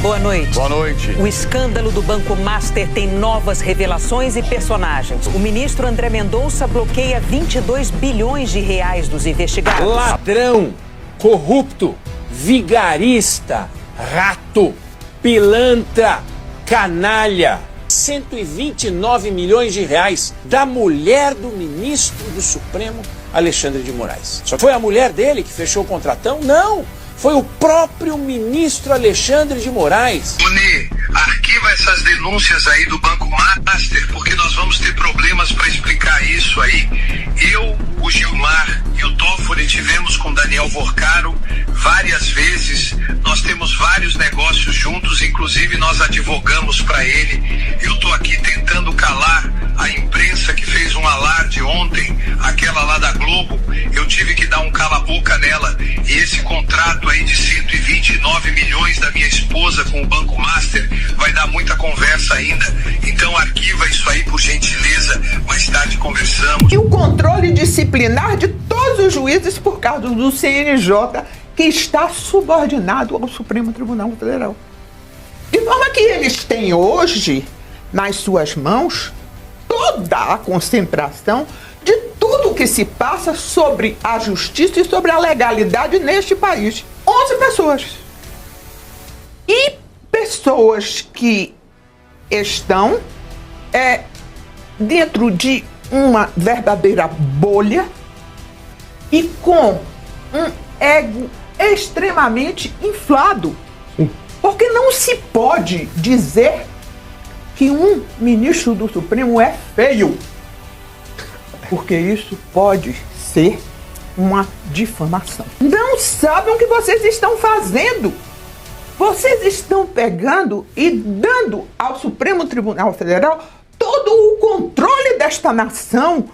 boa noite. Boa noite. O escândalo do Banco Master tem novas revelações e personagens. O ministro André Mendonça bloqueia 22 bilhões de reais dos investigados. Ladrão, corrupto, vigarista, rato, pilantra, canalha. 129 milhões de reais da mulher do ministro do Supremo, Alexandre de Moraes. Só foi a mulher dele que fechou o contratão? Não! Foi o próprio ministro Alexandre de Moraes. Boni, arquiva essas denúncias aí do Banco Master, porque nós vamos ter problemas para explicar isso aí. Eu, o Gilmar e o Toffoli tivemos com Daniel Vorcaro várias vezes. Nós temos vários negócios juntos, inclusive nós advogamos para ele. Eu estou aqui tentando calar a imprensa que fez um alarde ontem, aquela lá da Globo. Eu tive que dar um cala-boca nela. E esse contrato aí de 129 milhões da minha esposa com o Banco Master vai dar muita conversa ainda. Então arquiva isso aí, por gentileza. Mais tarde conversamos. E o controle disciplinar de todos os juízes por causa do CNJ, que está subordinado ao Supremo Tribunal Federal. De forma que eles têm hoje, nas suas mãos, toda a concentração de tudo que se passa sobre a justiça e sobre a legalidade neste país. 11 pessoas. E pessoas que estão dentro de uma verdadeira bolha e com um ego extremamente inflado. Porque não se pode dizer que um ministro do Supremo é feio, porque isso pode ser uma difamação. Não sabem o que vocês estão fazendo. Vocês estão pegando e dando ao Supremo Tribunal Federal todo o controle desta nação.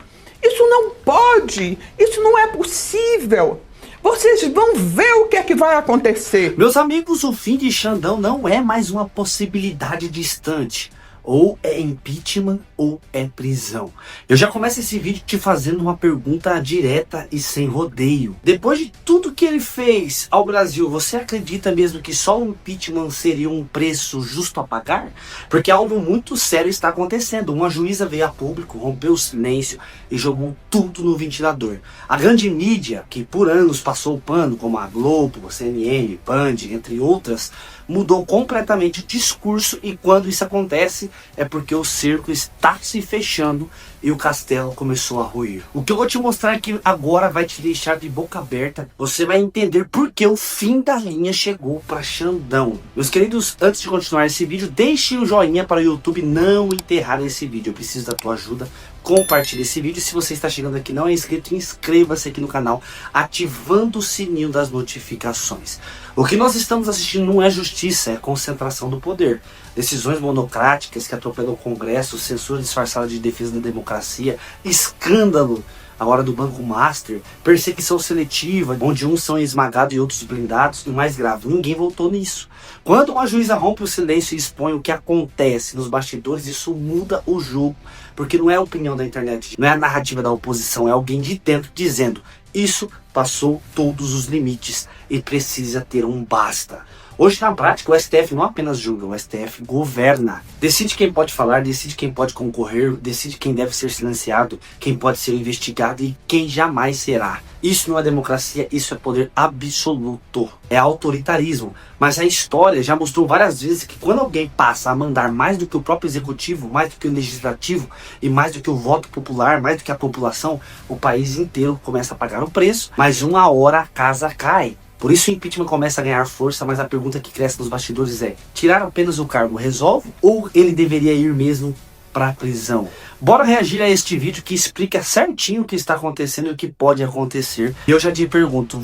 Isso não pode, isso não é possível. Vocês vão ver o que é que vai acontecer. Meus amigos, o fim de Xandão não é mais uma possibilidade distante. Ou é impeachment ou é prisão. Eu já começo esse vídeo te fazendo uma pergunta direta e sem rodeio. Depois de tudo que ele fez ao Brasil, você acredita mesmo que só o impeachment seria um preço justo a pagar? Porque algo muito sério está acontecendo. Uma juíza veio a público, rompeu o silêncio e jogou tudo no ventilador. A grande mídia, que por anos passou o pano, como a Globo, a CNN, Band, entre outras, mudou completamente o discurso, e quando isso acontece é porque o cerco está se fechando e o castelo começou a ruir. O que eu vou te mostrar aqui agora vai te deixar de boca aberta. Você vai entender por que o fim da linha chegou para Xandão. Meus queridos, antes de continuar esse vídeo, deixe o joinha para o YouTube não enterrar esse vídeo. Eu preciso da tua ajuda. Compartilhe esse vídeo. Se você está chegando aqui e não é inscrito, inscreva-se aqui no canal, ativando o sininho das notificações. O que nós estamos assistindo não é justiça, é concentração do poder. Decisões monocráticas que atropelam o Congresso, censura disfarçada de defesa da democracia, escândalo a hora do Banco Master, perseguição seletiva, onde uns são esmagados e outros blindados, e o mais grave, ninguém voltou nisso. Quando uma juíza rompe o silêncio e expõe o que acontece nos bastidores, isso muda o jogo, porque não é a opinião da internet, não é a narrativa da oposição, é alguém de dentro dizendo: isso passou todos os limites e precisa ter um basta. Hoje, na prática, o STF não apenas julga, o STF governa. Decide quem pode falar, decide quem pode concorrer, decide quem deve ser silenciado, quem pode ser investigado e quem jamais será. Isso não é democracia, isso é poder absoluto. É autoritarismo. Mas a história já mostrou várias vezes que quando alguém passa a mandar mais do que o próprio executivo, mais do que o legislativo e mais do que o voto popular, mais do que a população, o país inteiro começa a pagar o preço, mas uma hora a casa cai. Por isso o impeachment começa a ganhar força, mas a pergunta que cresce nos bastidores é: tirar apenas o cargo resolve ou ele deveria ir mesmo para a prisão? Bora reagir a este vídeo que explica certinho o que está acontecendo e o que pode acontecer. E eu já te pergunto,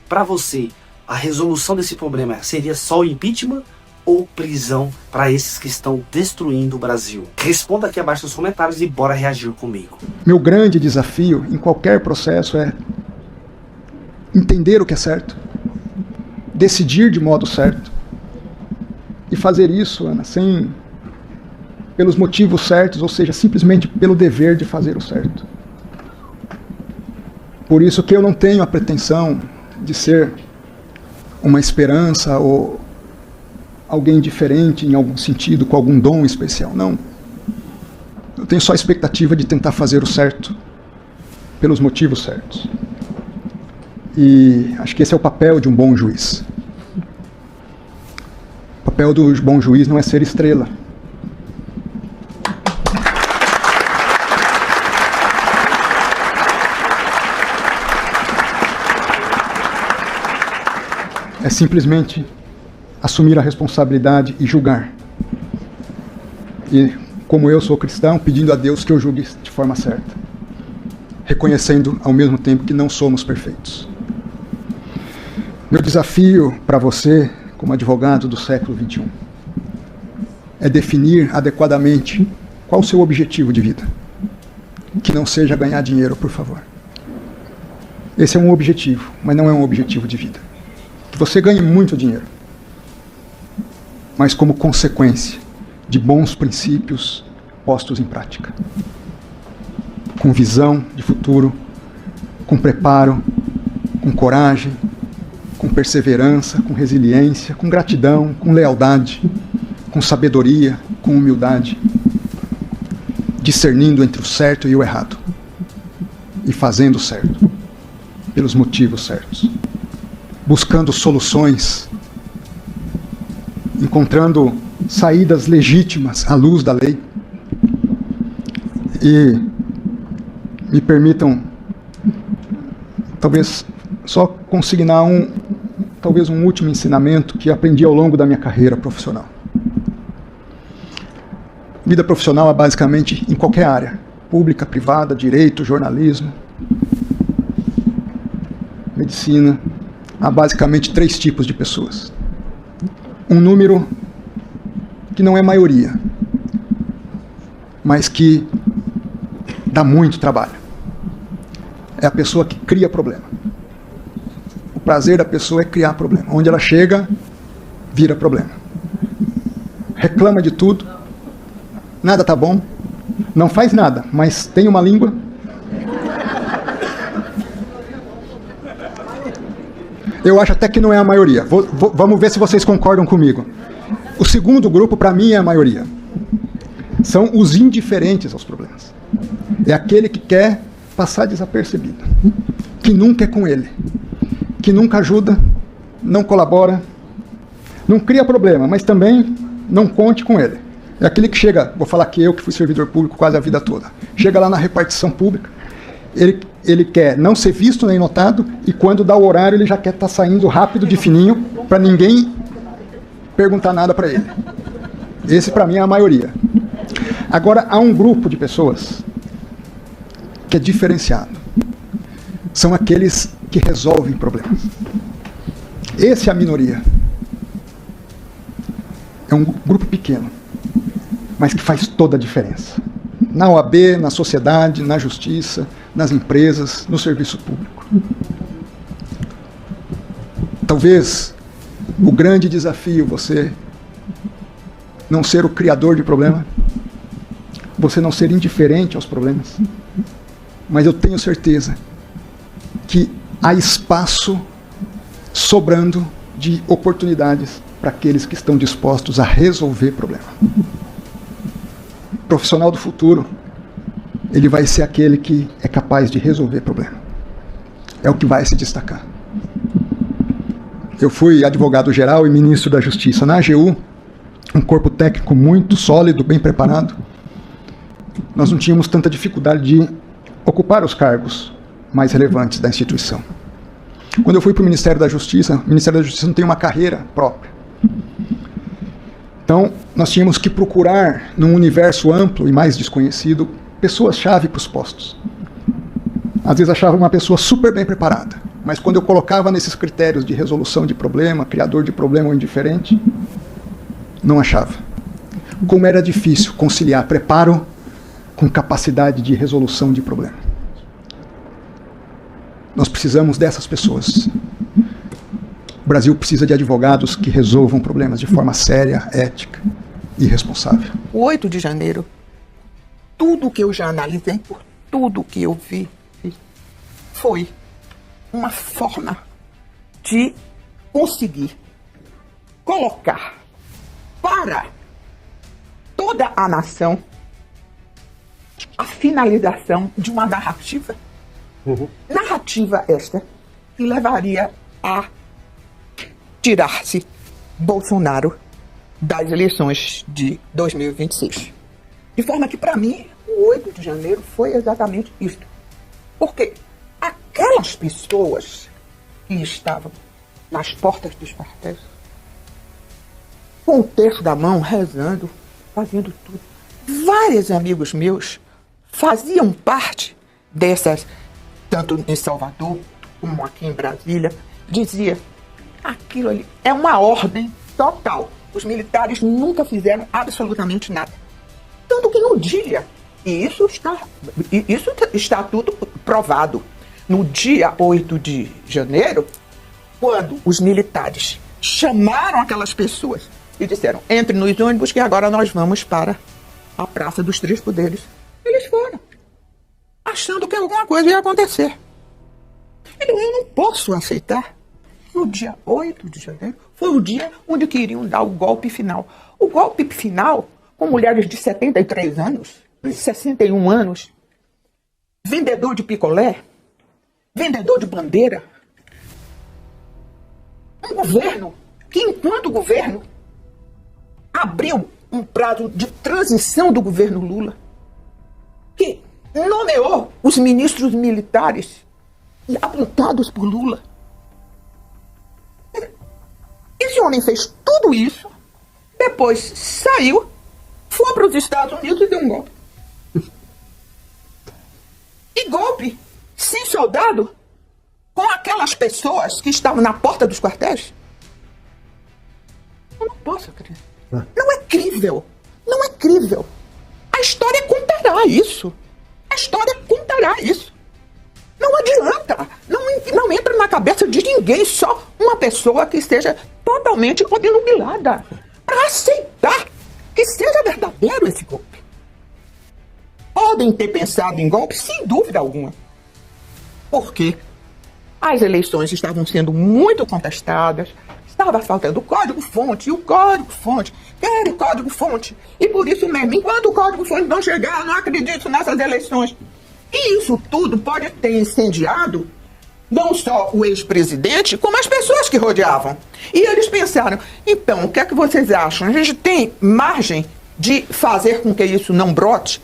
para você, a resolução desse problema seria só o impeachment ou prisão para esses que estão destruindo o Brasil? Responda aqui abaixo nos comentários e bora reagir comigo. Meu grande desafio em qualquer processo é entender o que é certo, decidir de modo certo e fazer isso, Ana, pelos motivos certos, ou seja, simplesmente pelo dever de fazer o certo. Por isso que eu não tenho a pretensão de ser uma esperança ou alguém diferente em algum sentido, com algum dom especial. Não. Eu tenho só a expectativa de tentar fazer o certo pelos motivos certos. E acho que esse é o papel de um bom juiz. O papel do bom juiz não é ser estrela. É simplesmente assumir a responsabilidade e julgar. E, como eu sou cristão, pedindo a Deus que eu julgue de forma certa. Reconhecendo ao mesmo tempo que não somos perfeitos. Meu desafio para você, como advogado do século XXI, é definir adequadamente qual o seu objetivo de vida. Que não seja ganhar dinheiro, por favor. Esse é um objetivo, mas não é um objetivo de vida. Que você ganhe muito dinheiro, mas como consequência de bons princípios postos em prática. Com visão de futuro, com preparo, com coragem, com perseverança, com resiliência, com gratidão, com lealdade, com sabedoria, com humildade, discernindo entre o certo e o errado, e fazendo o certo, pelos motivos certos, buscando soluções, encontrando saídas legítimas à luz da lei. E me permitam, talvez, só consignar talvez um último ensinamento que aprendi ao longo da minha carreira profissional. Vida profissional é basicamente em qualquer área, pública, privada, direito, jornalismo, medicina. Há basicamente 3 tipos de pessoas. Um número que não é maioria, mas que dá muito trabalho. É a pessoa que cria problema. O prazer da pessoa é criar problema. Onde ela chega, vira problema. Reclama de tudo, nada tá bom, não faz nada, mas tem uma língua. Eu acho até que não é a maioria. Vamos ver se vocês concordam comigo. O segundo grupo, para mim, é a maioria. São os indiferentes aos problemas. É aquele que quer passar desapercebido, que nunca é com ele, que nunca ajuda, não colabora, não cria problema, mas também não conte com ele. É aquele que chega, vou falar que eu que fui servidor público quase a vida toda, chega lá na repartição pública, ele quer não ser visto nem notado, e quando dá o horário ele já quer estar saindo rápido de fininho, para ninguém perguntar nada para ele. Esse para mim é a maioria. Agora há um grupo de pessoas que é diferenciado. São aqueles que resolvem problemas. Esse é a minoria. É um grupo pequeno, mas que faz toda a diferença. Na OAB, na sociedade, na justiça, nas empresas, no serviço público. Talvez o grande desafio você não ser o criador de problema, você não ser indiferente aos problemas, mas eu tenho certeza que há espaço sobrando de oportunidades para aqueles que estão dispostos a resolver problema. O profissional do futuro, ele vai ser aquele que é capaz de resolver problema. É o que vai se destacar. Eu fui advogado-geral e ministro da Justiça na AGU, um corpo técnico muito sólido, bem preparado. Nós não tínhamos tanta dificuldade de ocupar os cargos mais relevantes da instituição. Quando eu fui para o Ministério da Justiça, o Ministério da Justiça não tem uma carreira própria. Então, nós tínhamos que procurar, num universo amplo e mais desconhecido, pessoas-chave para os postos. Às vezes achava uma pessoa super bem preparada, mas quando eu colocava nesses critérios de resolução de problema, criador de problema ou indiferente, não achava. Como era difícil conciliar preparo com capacidade de resolução de problema. Nós precisamos dessas pessoas. O Brasil precisa de advogados que resolvam problemas de forma séria, ética e responsável. O 8 de janeiro, tudo que eu já analisei, por tudo que eu vi, foi uma forma de conseguir colocar para toda a nação a finalização de uma narrativa. Narrativa esta que levaria a tirar-se Bolsonaro das eleições de 2026. De forma que, para mim, o 8 de janeiro foi exatamente isso. Porque aquelas pessoas que estavam nas portas dos quartéis, com o terço da mão, rezando, fazendo tudo. Vários amigos meus faziam parte dessas, tanto em Salvador como aqui em Brasília, dizia, aquilo ali é uma ordem total. Os militares nunca fizeram absolutamente nada. Tanto que no dia, e isso está tudo provado, no dia 8 de janeiro, quando os militares chamaram aquelas pessoas e disseram, entre nos ônibus que agora nós vamos para a Praça dos Três Poderes. Eles foram, achando que alguma coisa ia acontecer. Eu não posso aceitar. No dia 8 de janeiro, foi o dia onde queriam dar o golpe final. O golpe final, com mulheres de 73 anos, 61 anos, vendedor de picolé, vendedor de bandeira. Um governo que, enquanto governo, abriu um prazo de transição do governo Lula, que nomeou os ministros militares apontados por Lula. Esse homem fez tudo isso, depois saiu, foi para os Estados Unidos e deu um golpe. E golpe sem soldado, com aquelas pessoas que estavam na porta dos quartéis. Eu não posso acreditar. Não é crível. Não é crível. A história contará isso. A história contará isso. Não adianta. Não entra na cabeça de ninguém só uma pessoa que esteja totalmente obnubilada para aceitar que seja verdadeiro esse golpe. Podem ter pensado em golpe, sem dúvida alguma. Por quê? As eleições estavam sendo muito contestadas, estava faltando o código-fonte, e o código-fonte, quero o código-fonte. E por isso mesmo, enquanto o código-fonte não chegar, eu não acredito nessas eleições. E isso tudo pode ter incendiado não só o ex-presidente, como as pessoas que rodeavam. E eles pensaram, então, o que é que vocês acham? A gente tem margem de fazer com que isso não brote?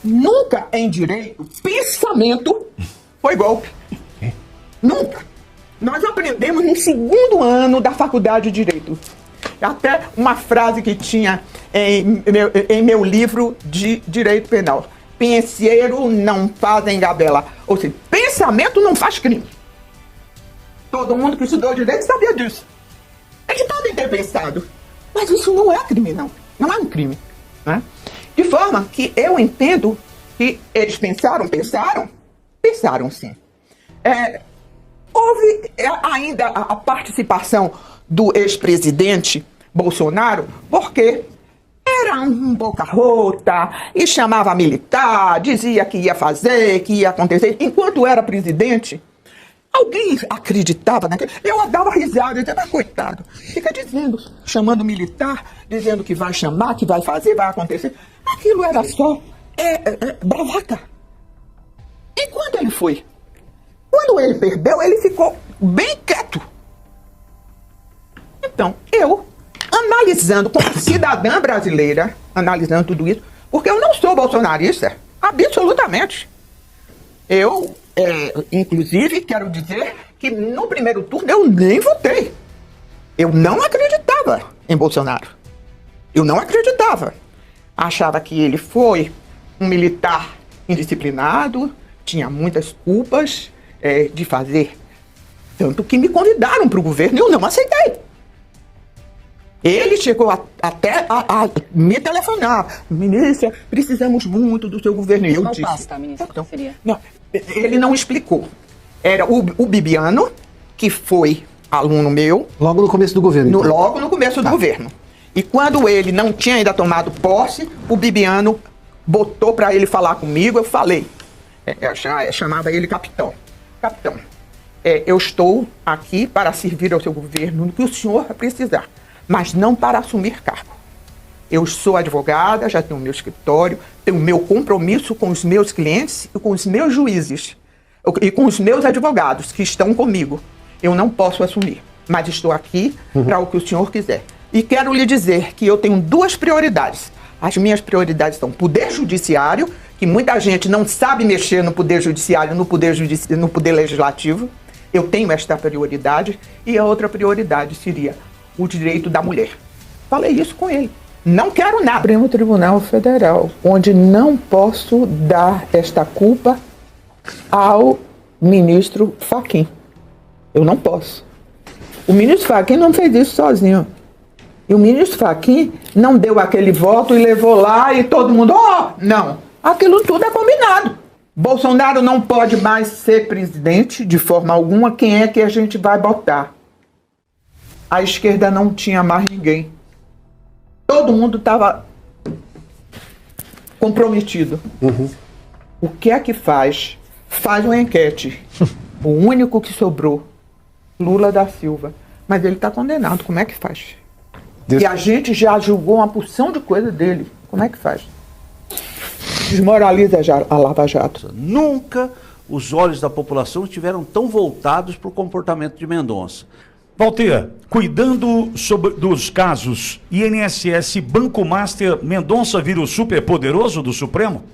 Nunca em direito, pensamento foi golpe. Nunca. Nós aprendemos no segundo ano da faculdade de Direito. Até uma frase que tinha em meu livro de Direito Penal. Penseiro não faz engabela. Ou seja, pensamento não faz crime. Todo mundo que estudou direito sabia disso. Eles podem ter pensado. Mas isso não é crime, não. Não é um crime. Né? De forma que eu entendo que eles pensaram sim. Houve ainda a participação do ex-presidente Bolsonaro, porque era um boca rota e chamava militar, dizia que ia fazer, que ia acontecer. Enquanto era presidente, alguém acreditava naquilo. Eu dava risada, dizia, mas coitado, fica dizendo, chamando militar, dizendo que vai chamar, que vai fazer, vai acontecer. Aquilo era só bravaca. E quando ele foi? Quando ele perdeu, ele ficou bem quieto. Então, eu, analisando como cidadã brasileira, analisando tudo isso, porque eu não sou bolsonarista, absolutamente. Eu, inclusive, quero dizer que no primeiro turno eu nem votei. Eu não acreditava em Bolsonaro. Eu não acreditava. Achava que ele foi um militar indisciplinado, tinha muitas culpas de fazer. Tanto que me convidaram para o governo e eu não aceitei. Ele chegou até a me telefonar. Ministra, precisamos muito do seu governo. E eu disse, pasta, ministra, então, seria? Não, ele não explicou. Era o Bibiano, que foi aluno meu. Logo no começo do governo. Então. Logo no começo do governo. E quando ele não tinha ainda tomado posse, o Bibiano botou para ele falar comigo. Eu falei. Eu chamava ele capitão. Capitão, eu estou aqui para servir ao seu governo no que o senhor precisar. mas não para assumir cargo. Eu sou advogada, já tenho meu escritório, tenho meu compromisso com os meus clientes e com os meus juízes e com os meus advogados que estão comigo. Eu não posso assumir, mas estou aqui para o que o senhor quiser. E quero lhe dizer que eu tenho 2 prioridades. As minhas prioridades são poder judiciário, que muita gente não sabe mexer no poder judiciário, no poder legislativo. Eu tenho esta prioridade. E a outra prioridade seria o direito da mulher. Falei isso com ele. Não quero nada. Supremo Tribunal Federal, onde não posso dar esta culpa ao ministro Fachin. Eu não posso. O ministro Fachin não fez isso sozinho. E o ministro Fachin não deu aquele voto e levou lá e todo mundo... Não. Aquilo tudo é combinado. Bolsonaro não pode mais ser presidente de forma alguma. Quem é que a gente vai botar? A esquerda não tinha mais ninguém. Todo mundo estava comprometido. O que é que faz? Faz uma enquete. O único que sobrou, Lula da Silva. Mas ele está condenado. Como é que faz? E a gente já julgou uma porção de coisa dele. Como é que faz? Desmoraliza a Lava Jato. Nunca os olhos da população estiveram tão voltados para o comportamento de Mendonça. Walter, cuidando dos casos INSS, Banco Master, Mendonça vira o superpoderoso do Supremo?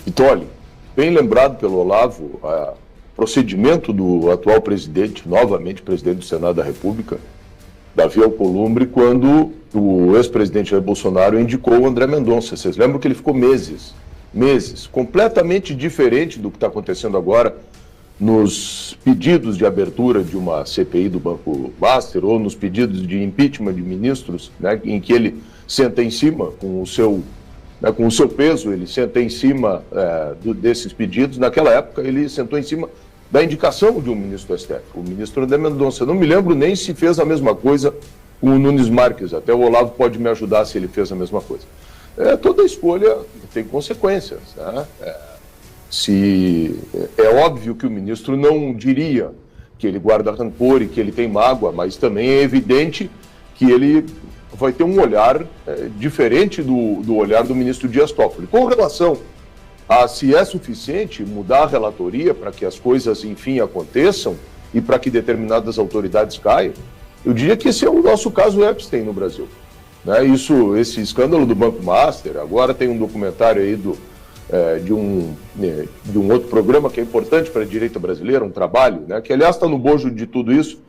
Vitório, bem lembrado pelo Olavo, o procedimento do atual presidente, novamente presidente do Senado da República, Davi Alcolumbre, quando o ex-presidente Jair Bolsonaro indicou o André Mendonça. Vocês lembram que ele ficou meses, completamente diferente do que está acontecendo agora nos pedidos de abertura de uma CPI do Banco Master ou nos pedidos de impeachment de ministros, né, em que ele senta em cima com o seu peso, ele senta em cima desses pedidos. Naquela época ele sentou em cima da indicação de um ministro do STF, o ministro André Mendonça. Eu não me lembro nem se fez a mesma coisa com o Nunes Marques, até o Olavo pode me ajudar se ele fez a mesma coisa. Toda escolha tem consequências, né? É óbvio que o ministro não diria que ele guarda rancor e que ele tem mágoa, mas também é evidente que ele vai ter um olhar diferente do olhar do ministro Dias Toffoli. Com relação a se é suficiente mudar a relatoria para que as coisas, enfim, aconteçam e para que determinadas autoridades caiam, eu diria que esse é o nosso caso Epstein no Brasil. Né? Esse escândalo do Banco Master, agora tem um documentário aí de um outro programa que é importante para a direita brasileira, um trabalho, né, que aliás está no bojo de tudo isso,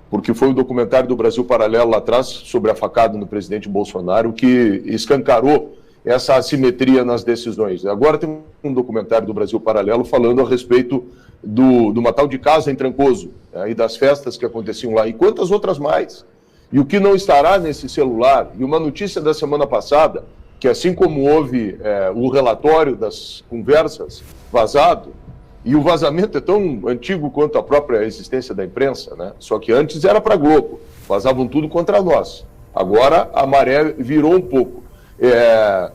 porque foi o documentário do Brasil Paralelo lá atrás, sobre a facada no presidente Bolsonaro, que escancarou essa assimetria nas decisões. Agora tem um documentário do Brasil Paralelo falando a respeito de uma tal de casa em Trancoso, né, e das festas que aconteciam lá, e quantas outras mais. E o que não estará nesse celular, e uma notícia da semana passada, que assim como houve o relatório das conversas vazado, e o vazamento é tão antigo quanto a própria existência da imprensa, né? Só que antes era para a Globo, vazavam tudo contra nós. Agora a maré virou um pouco.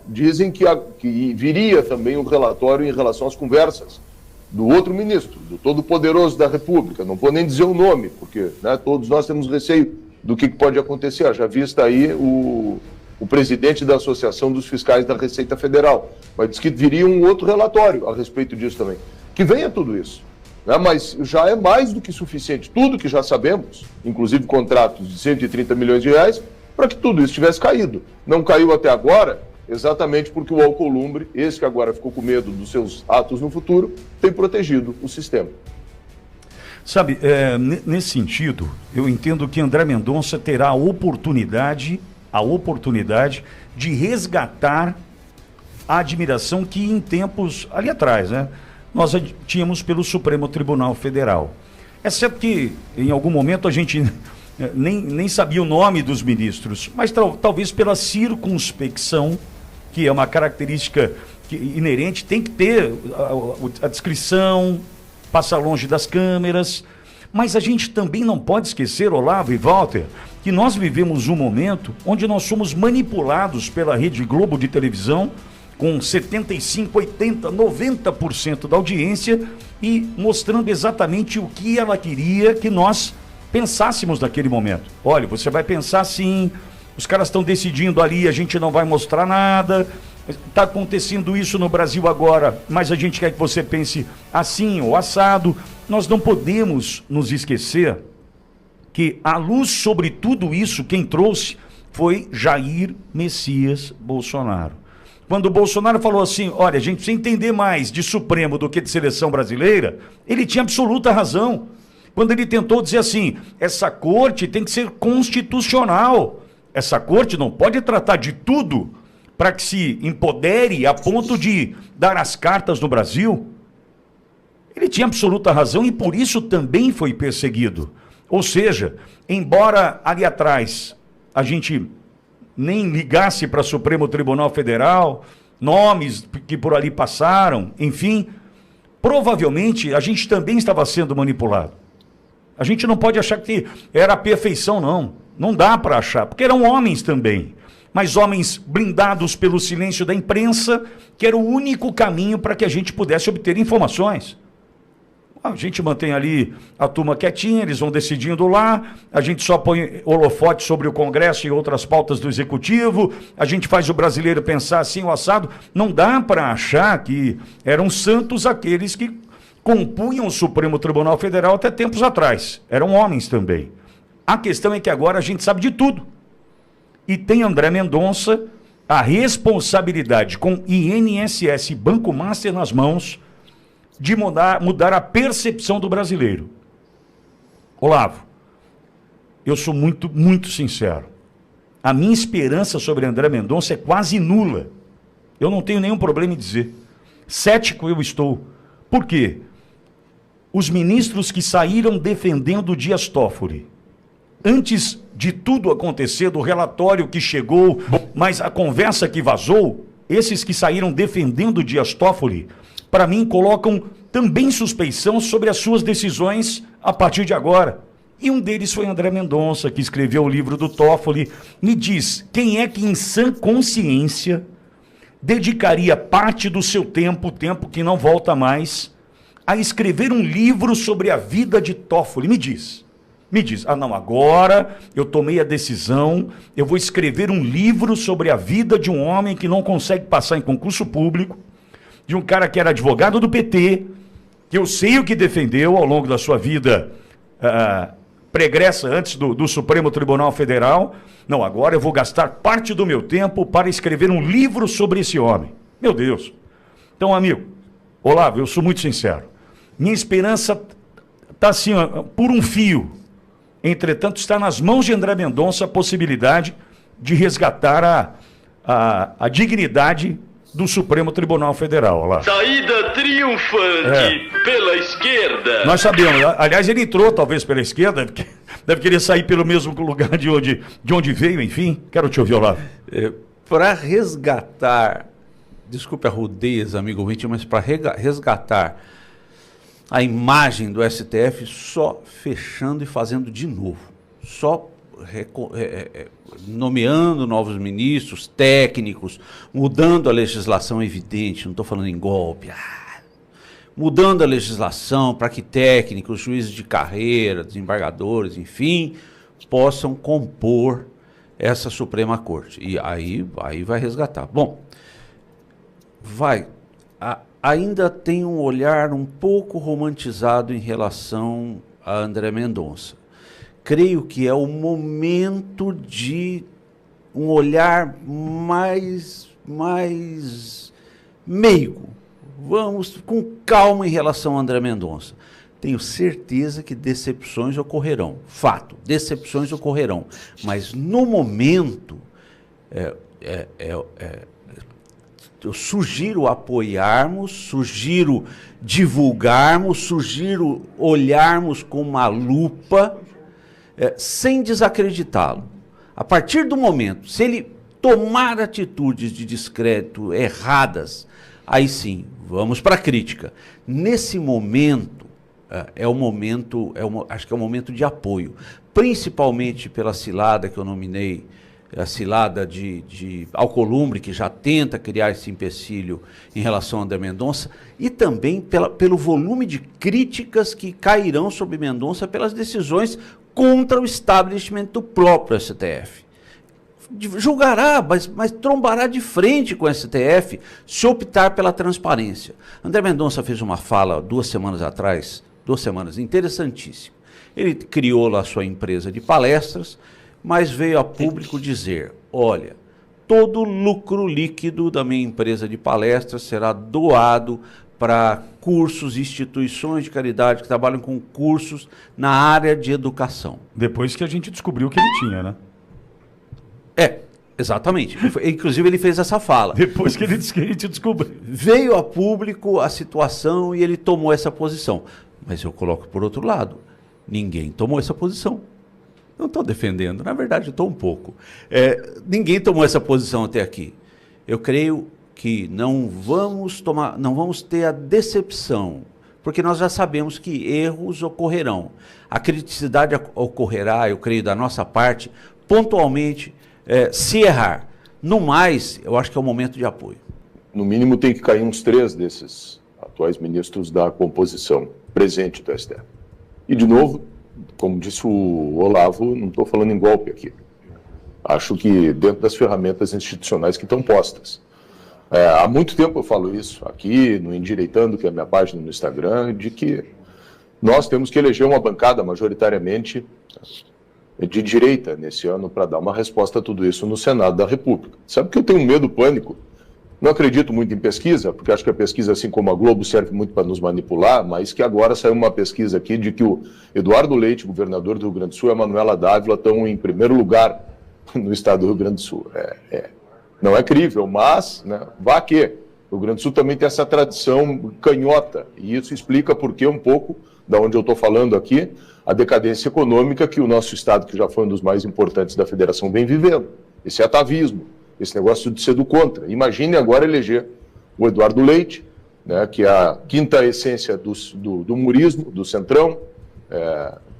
Dizem que viria também um relatório em relação às conversas do outro ministro, do Todo-Poderoso da República. Não vou nem dizer o nome, porque, né, todos nós temos receio do que pode acontecer. Já vista aí o presidente da Associação dos Fiscais da Receita Federal, mas diz que viria um outro relatório a respeito disso também. Que venha tudo isso, né? Mas já é mais do que suficiente, tudo que já sabemos, inclusive contratos de 130 milhões de reais, para que tudo isso tivesse caído. Não caiu até agora, exatamente porque o Alcolumbre, esse que agora ficou com medo dos seus atos no futuro, tem protegido o sistema. Sabe, nesse sentido, eu entendo que André Mendonça terá a oportunidade de resgatar a admiração que em tempos ali atrás, né, nós tínhamos pelo Supremo Tribunal Federal. É certo que em algum momento a gente nem sabia o nome dos ministros, mas talvez pela circunspecção, que é uma característica inerente, tem que ter a discrição, passar longe das câmeras. Mas a gente também não pode esquecer, Olavo e Walter, que nós vivemos um momento onde nós somos manipulados pela Rede Globo de televisão, com 75%, 80%, 90% da audiência, e mostrando exatamente o que ela queria que nós pensássemos naquele momento. Olha, você vai pensar assim, os caras estão decidindo ali, a gente não vai mostrar nada, está acontecendo isso no Brasil agora, mas a gente quer que você pense assim ou assado. Nós não podemos nos esquecer que a luz sobre tudo isso, quem trouxe foi Jair Messias Bolsonaro. Quando o Bolsonaro falou assim, olha, a gente precisa entender mais de Supremo do que de seleção brasileira, ele tinha absoluta razão. Quando ele tentou dizer assim, essa corte tem que ser constitucional, essa corte não pode tratar de tudo para que se empodere a ponto de dar as cartas no Brasil. Ele tinha absoluta razão e por isso também foi perseguido. Ou seja, embora ali atrás a gente nem ligasse para o Supremo Tribunal Federal, nomes que por ali passaram, enfim, provavelmente a gente também estava sendo manipulado. A gente não pode achar que era a perfeição, não. Não dá para achar, porque eram homens também. Mas homens blindados pelo silêncio da imprensa, que era o único caminho para que a gente pudesse obter informações. A gente mantém ali a turma quietinha, eles vão decidindo lá, a gente só põe holofote sobre o Congresso e outras pautas do Executivo, a gente faz o brasileiro pensar assim, o assado. Não dá para achar que eram santos aqueles que compunham o Supremo Tribunal Federal até tempos atrás. Eram homens também. A questão é que agora a gente sabe de tudo. E tem André Mendonça a responsabilidade com INSS e Banco Master nas mãos de mudar a percepção do brasileiro. Olavo, eu sou muito sincero. A minha esperança sobre André Mendonça é quase nula. Eu não tenho nenhum problema em dizer. Cético eu estou. Por quê? Os ministros que saíram defendendo Dias Toffoli, antes de tudo acontecer, do relatório que chegou, mas a conversa que vazou, esses que saíram defendendo Dias Toffoli, para mim, colocam também suspeição sobre as suas decisões a partir de agora. E um deles foi André Mendonça, que escreveu o livro do Toffoli. Me diz, quem é que em sã consciência dedicaria parte do seu tempo que não volta mais, a escrever um livro sobre a vida de Toffoli? Me diz, não, agora eu tomei a decisão, eu vou escrever um livro sobre a vida de um homem que não consegue passar em concurso público, de um cara que era advogado do PT, que eu sei o que defendeu ao longo da sua vida pregressa antes do Supremo Tribunal Federal. Não, agora eu vou gastar parte do meu tempo para escrever um livro sobre esse homem. Meu Deus. Então, amigo, Olavo, eu sou muito sincero. Minha esperança está assim, por um fio. Entretanto, está nas mãos de André Mendonça a possibilidade de resgatar a dignidade do Supremo Tribunal Federal. Lá. Saída triunfante pela esquerda. Nós sabemos. Aliás, ele entrou talvez pela esquerda, deve querer sair pelo mesmo lugar de onde veio, enfim. Quero te ouvir, Olavo. Para resgatar, desculpe a rudez, amigo ouvinte, mas para resgatar a imagem do STF, só fechando e fazendo de novo. Só nomeando novos ministros, técnicos, mudando a legislação, evidente, não estou falando em golpe, mudando a legislação para que técnicos, juízes de carreira, desembargadores, enfim, possam compor essa Suprema Corte. E aí vai resgatar. Bom, ainda tem um olhar um pouco romantizado em relação a André Mendonça. Creio que é o momento de um olhar mais meigo. Vamos com calma em relação a André Mendonça. Tenho certeza que decepções ocorrerão. Fato, decepções ocorrerão. Mas no momento, eu sugiro apoiarmos, sugiro divulgarmos, sugiro olharmos com uma lupa, sem desacreditá-lo. A partir do momento, se ele tomar atitudes de descrédito erradas, aí sim, vamos para a crítica. Nesse momento, acho que é o momento de apoio, principalmente pela cilada que eu nominei, a cilada de Alcolumbre, que já tenta criar esse empecilho em relação a André Mendonça, e também pelo volume de críticas que cairão sobre Mendonça pelas decisões contra o establishment do próprio STF. julgará, mas trombará de frente com o STF se optar pela transparência. André Mendonça fez uma fala 2 semanas atrás, 2 semanas, interessantíssima. Ele criou lá sua empresa de palestras, mas veio a público dizer, olha, todo lucro líquido da minha empresa de palestras será doado para cursos, instituições de caridade que trabalham com cursos na área de educação. Depois que a gente descobriu que ele tinha, né? Exatamente. Inclusive ele fez essa fala. Depois que ele disse que a gente descobriu. Veio a público a situação e ele tomou essa posição. Mas eu coloco por outro lado, ninguém tomou essa posição. Não estou defendendo, na verdade estou um pouco. Ninguém tomou essa posição até aqui. Eu creio que não vamos ter a decepção, porque nós já sabemos que erros ocorrerão. A criticidade ocorrerá, eu creio, da nossa parte, pontualmente, se errar. No mais, eu acho que é o momento de apoio. No mínimo tem que cair uns 3 desses atuais ministros da composição presente do STF. E, de novo, como disse o Olavo, não estou falando em golpe aqui. Acho que dentro das ferramentas institucionais que estão postas. Há muito tempo eu falo isso aqui, no Endireitando, que é a minha página no Instagram, de que nós temos que eleger uma bancada majoritariamente de direita nesse ano para dar uma resposta a tudo isso no Senado da República. Sabe que eu tenho medo, pânico? Não acredito muito em pesquisa, porque acho que a pesquisa, assim como a Globo, serve muito para nos manipular, mas que agora saiu uma pesquisa aqui de que o Eduardo Leite, governador do Rio Grande do Sul, e a Manuela Dávila estão em primeiro lugar no estado do Rio Grande do Sul. Não é crível, mas, né, vá que o Rio Grande do Sul também tem essa tradição canhota, e isso explica por que um pouco, da onde eu estou falando aqui, a decadência econômica que o nosso estado, que já foi um dos mais importantes da federação, vem vivendo. Esse atavismo, esse negócio de ser do contra. Imagine agora eleger o Eduardo Leite, né, que é a quinta essência do murismo, do centrão,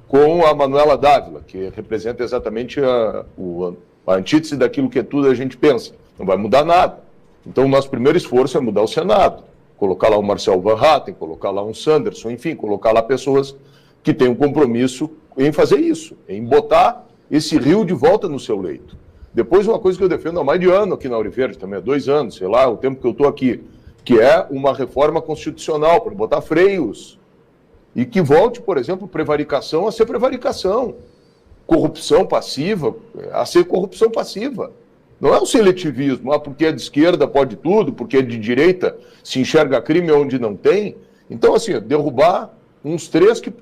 com a Manuela Dávila, que representa exatamente a antítese daquilo que tudo a gente pensa. Não vai mudar nada. Então o nosso primeiro esforço é mudar o Senado. Colocar lá um Marcel Van Hatten, colocar lá um Sanderson, enfim, colocar lá pessoas que têm um compromisso em fazer isso, em botar esse rio de volta no seu leito. Depois, uma coisa que eu defendo há mais de ano aqui na Ouro Verde, também há 2 anos, sei lá, o tempo que eu estou aqui, que é uma reforma constitucional para botar freios e que volte, por exemplo, prevaricação a ser prevaricação, corrupção passiva a ser corrupção passiva. Não é um seletivismo, porque é de esquerda pode tudo, porque é de direita se enxerga crime onde não tem. Então, assim, derrubar uns 3 que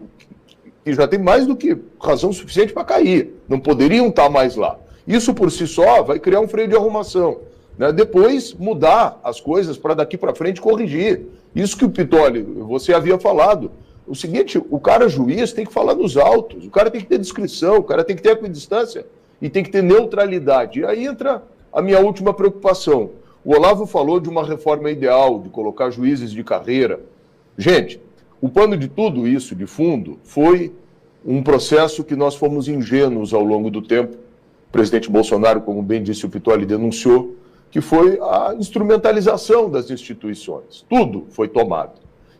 já tem mais do que razão suficiente para cair, não poderiam estar mais lá. Isso por si só vai criar um freio de arrumação, né? Depois mudar as coisas para daqui para frente corrigir. Isso que o Pitoli, você havia falado. O seguinte, o cara juiz tem que falar nos autos, o cara tem que ter discrição, o cara tem que ter equidistância e tem que ter neutralidade. E aí entra a minha última preocupação. O Olavo falou de uma reforma ideal, de colocar juízes de carreira. Gente, o pano de tudo isso, de fundo, foi um processo que nós fomos ingênuos ao longo do tempo. O presidente Bolsonaro, como bem disse o Pitoli, denunciou que foi a instrumentalização das instituições. Tudo foi tomado.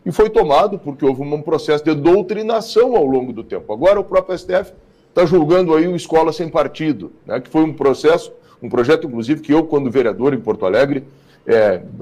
E foi tomado porque houve um processo de doutrinação ao longo do tempo. Agora o próprio STF está julgando aí o Escola Sem Partido, né, que foi um processo, um projeto, inclusive, que eu, quando vereador em Porto Alegre,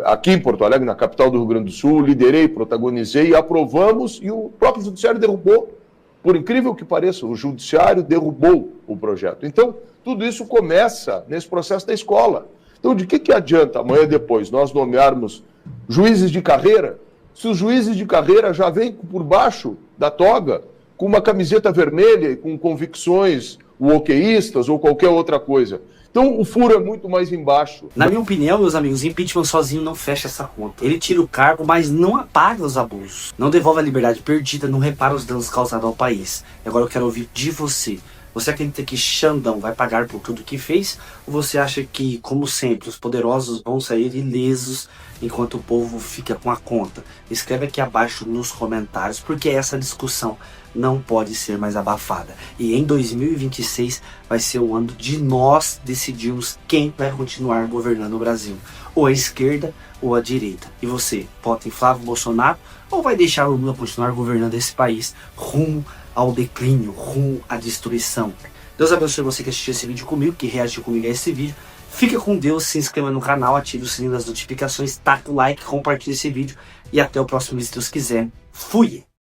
aqui em Porto Alegre, na capital do Rio Grande do Sul, liderei, protagonizei, aprovamos e o próprio Judiciário derrubou. Por incrível que pareça, o Judiciário derrubou o projeto. Então, tudo isso começa nesse processo da escola. Então, de que adianta amanhã depois nós nomearmos juízes de carreira, se os juízes de carreira já vêm por baixo da toga, com uma camiseta vermelha e com convicções wokeístas ou qualquer outra coisa? Então, o furo é muito mais embaixo. Na minha opinião, meus amigos, impeachment sozinho não fecha essa conta. Ele tira o cargo, mas não apaga os abusos. Não devolve a liberdade perdida, não repara os danos causados ao país. Agora eu quero ouvir de você. Você acredita que Xandão vai pagar por tudo que fez? Ou você acha que, como sempre, os poderosos vão sair ilesos enquanto o povo fica com a conta? Escreve aqui abaixo nos comentários, porque essa discussão não pode ser mais abafada. E em 2026 vai ser o ano de nós decidirmos quem vai continuar governando o Brasil. Ou a esquerda ou a direita. E você, vota em Flávio Bolsonaro ou vai deixar o Lula continuar governando esse país rumo ao declínio, rumo à destruição? Deus abençoe você que assistiu esse vídeo comigo, que reagiu comigo a esse vídeo. Fica com Deus, se inscreva no canal, ative o sininho das notificações, taca o like, compartilhe esse vídeo e até o próximo vídeo se Deus quiser. Fui!